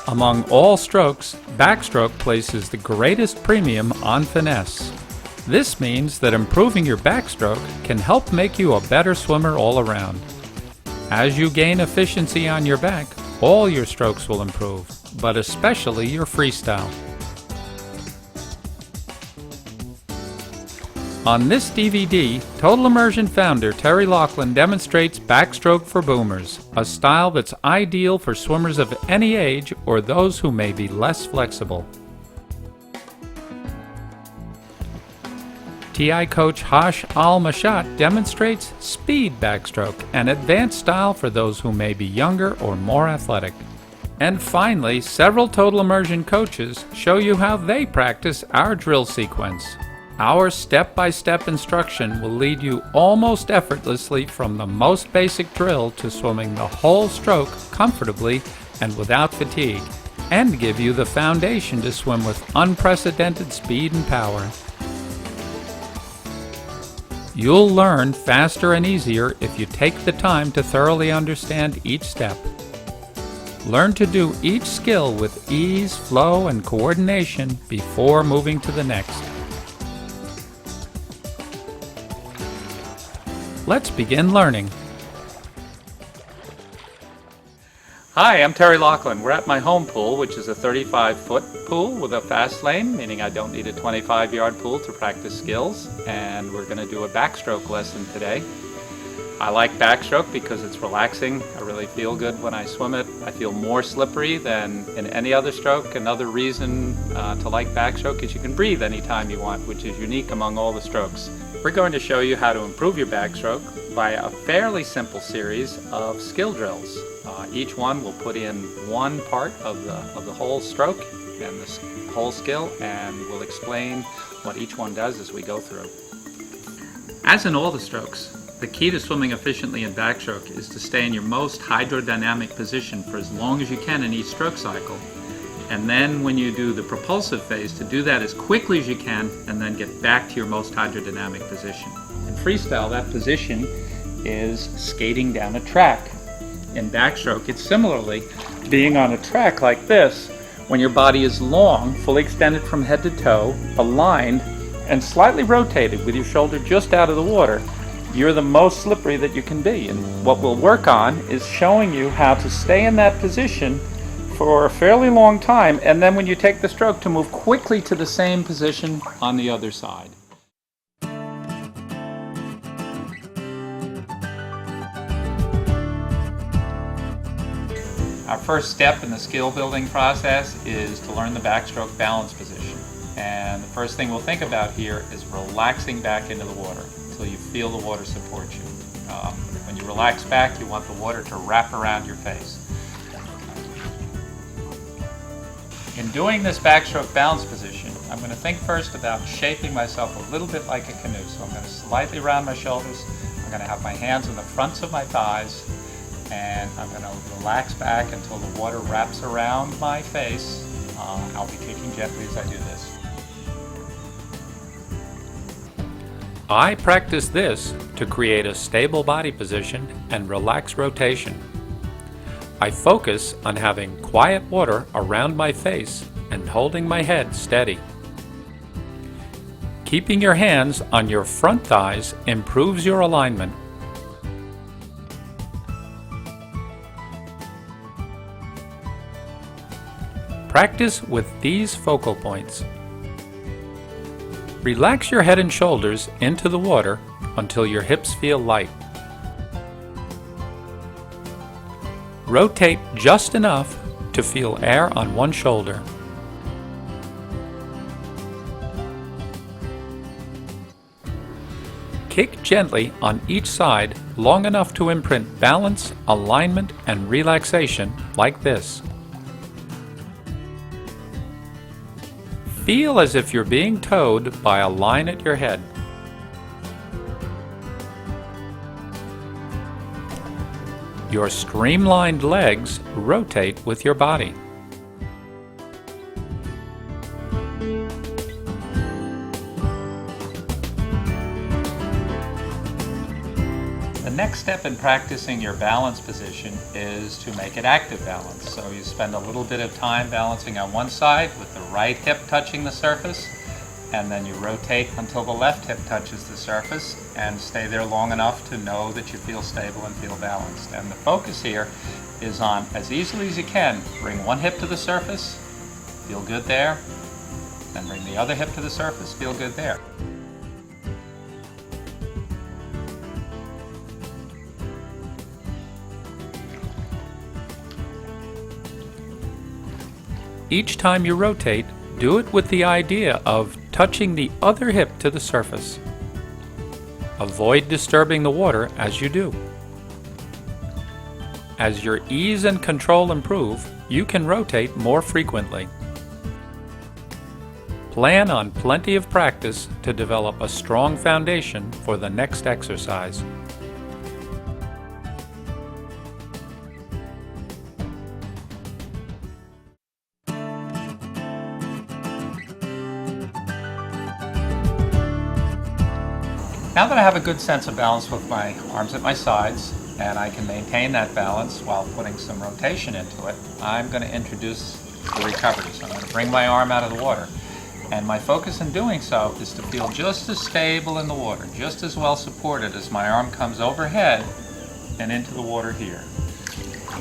Among all strokes, backstroke places the greatest premium on finesse. This means that improving your backstroke can help make you a better swimmer all around. As you gain efficiency on your back, all your strokes will improve, but especially your freestyle. On this DVD, Total Immersion founder Terry Laughlin demonstrates backstroke for boomers, a style that's ideal for swimmers of any age or those who may be less flexible. TI coach Hash Al-Mashat demonstrates speed backstroke, an advanced style for those who may be younger or more athletic. And finally, several Total Immersion coaches show you how they practice our drill sequence. Our step-by-step instruction will lead you almost effortlessly from the most basic drill to swimming the whole stroke comfortably and without fatigue, and give you the foundation to swim with unprecedented speed and power. You'll learn faster and easier if you take the time to thoroughly understand each step. Learn to do each skill with ease, flow, and coordination before moving to the next. Let's begin learning. Hi, I'm Terry Laughlin. We're at my home pool, which is a 35-foot pool with a fast lane, meaning I don't need a 25-yard pool to practice skills. And we're going to do a backstroke lesson today. I like backstroke because it's relaxing. I really feel good when I swim it. I feel more slippery than in any other stroke. Another reason to like backstroke is you can breathe anytime you want, which is unique among all the strokes. We're going to show you how to improve your backstroke via a fairly simple series of skill drills. Each one will put in one part of the whole stroke and the whole skill, and we'll explain what each one does as we go through. As in all the strokes, the key to swimming efficiently in backstroke is to stay in your most hydrodynamic position for as long as you can in each stroke cycle. And then when you do the propulsive phase, to do that as quickly as you can and then get back to your most hydrodynamic position. In freestyle, that position is skating down a track. In backstroke, it's similarly being on a track like this when your body is long, fully extended from head to toe, aligned, and slightly rotated with your shoulder just out of the water. You're the most slippery that you can be. And what we'll work on is showing you how to stay in that position for a fairly long time, and then when you take the stroke, to move quickly to the same position on the other side. Our first step in the skill building process is to learn the backstroke balance position. And the first thing we'll think about here is relaxing back into the water until you feel the water support you. When you relax back, you want the water to wrap around your face. In doing this backstroke balance position, I'm going to think first about shaping myself a little bit like a canoe. So I'm going to slightly round my shoulders, I'm going to have my hands on the fronts of my thighs, and I'm going to relax back until the water wraps around my face. I'll be kicking gently as I do this. I practice this to create a stable body position and relax rotation. I focus on having quiet water around my face and holding my head steady. Keeping your hands on your front thighs improves your alignment. Practice with these focal points. Relax your head and shoulders into the water until your hips feel light. Rotate just enough to feel air on one shoulder. Kick gently on each side long enough to imprint balance, alignment, and relaxation like this. Feel as if you're being towed by a line at your head. Your streamlined legs rotate with your body. The next step in practicing your balance position is to make it active balance. So you spend a little bit of time balancing on one side with the right hip touching the surface, and then you rotate until the left hip touches the surface and stay there long enough to know that you feel stable and feel balanced. And the focus here is on, as easily as you can, bring one hip to the surface, feel good there, then bring the other hip to the surface, feel good there. Each time you rotate, do it with the idea of touching the other hip to the surface. Avoid disturbing the water as you do. As your ease and control improve, you can rotate more frequently. Plan on plenty of practice to develop a strong foundation for the next exercise. Now that I have a good sense of balance with my arms at my sides, and I can maintain that balance while putting some rotation into it, I'm going to introduce the recovery. So I'm going to bring my arm out of the water. And my focus in doing so is to feel just as stable in the water, just as well supported as my arm comes overhead and into the water here.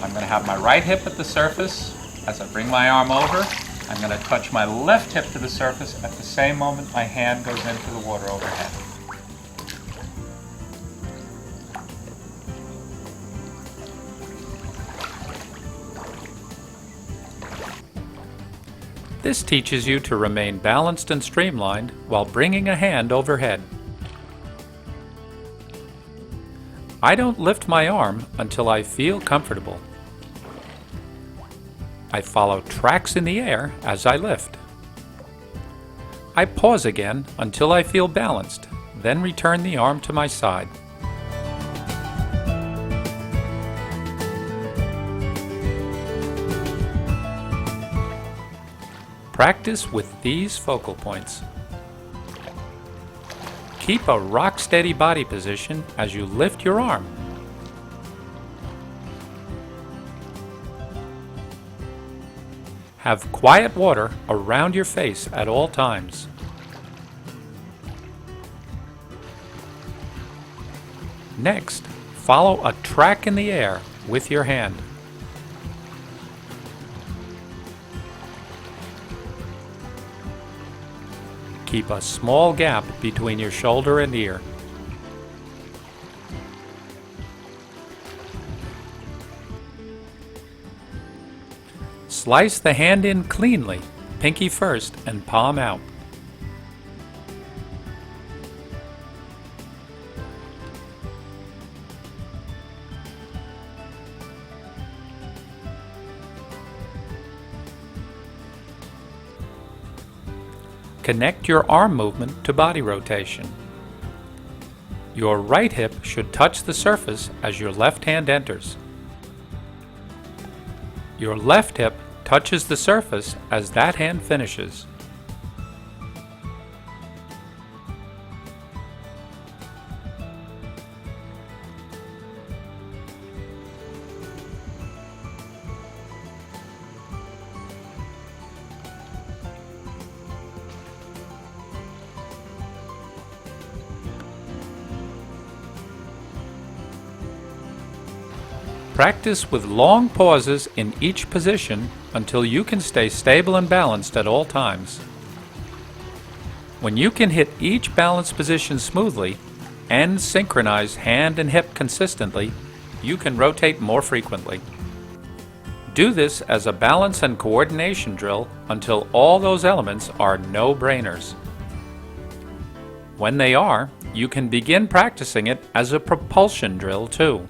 I'm going to have my right hip at the surface. As I bring my arm over, I'm going to touch my left hip to the surface at the same moment my hand goes into the water overhead. This teaches you to remain balanced and streamlined while bringing a hand overhead. I don't lift my arm until I feel comfortable. I follow tracks in the air as I lift. I pause again until I feel balanced, then return the arm to my side. Practice with these focal points. Keep a rock-steady body position as you lift your arm. Have quiet water around your face at all times. Next, follow a track in the air with your hand. Keep a small gap between your shoulder and ear. Slice the hand in cleanly, pinky first and palm out. Connect your arm movement to body rotation. Your right hip should touch the surface as your left hand enters. Your left hip touches the surface as that hand finishes. Practice with long pauses in each position until you can stay stable and balanced at all times. When you can hit each balance position smoothly and synchronize hand and hip consistently, you can rotate more frequently. Do this as a balance and coordination drill until all those elements are no-brainers. When they are, you can begin practicing it as a propulsion drill too.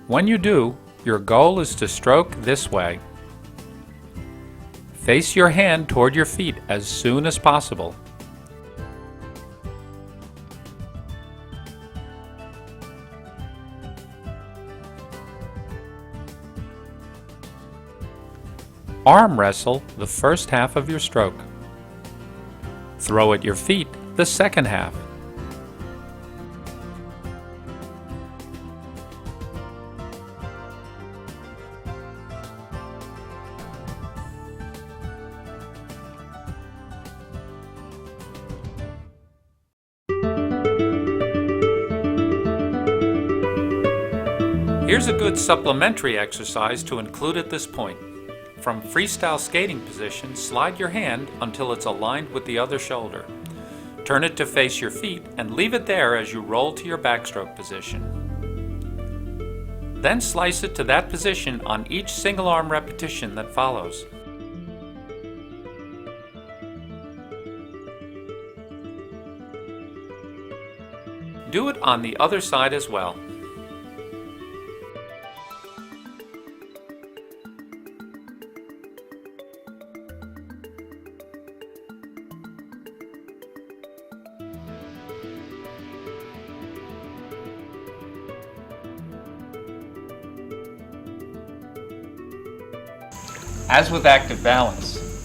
When you do, your goal is to stroke this way. Face your hand toward your feet as soon as possible. Arm wrestle the first half of your stroke. Throw at your feet the second half. Here's a good supplementary exercise to include at this point. From freestyle skating position, slide your hand until it's aligned with the other shoulder. Turn it to face your feet and leave it there as you roll to your backstroke position. Then slice it to that position on each single arm repetition that follows. Do it on the other side as well. As with active balance,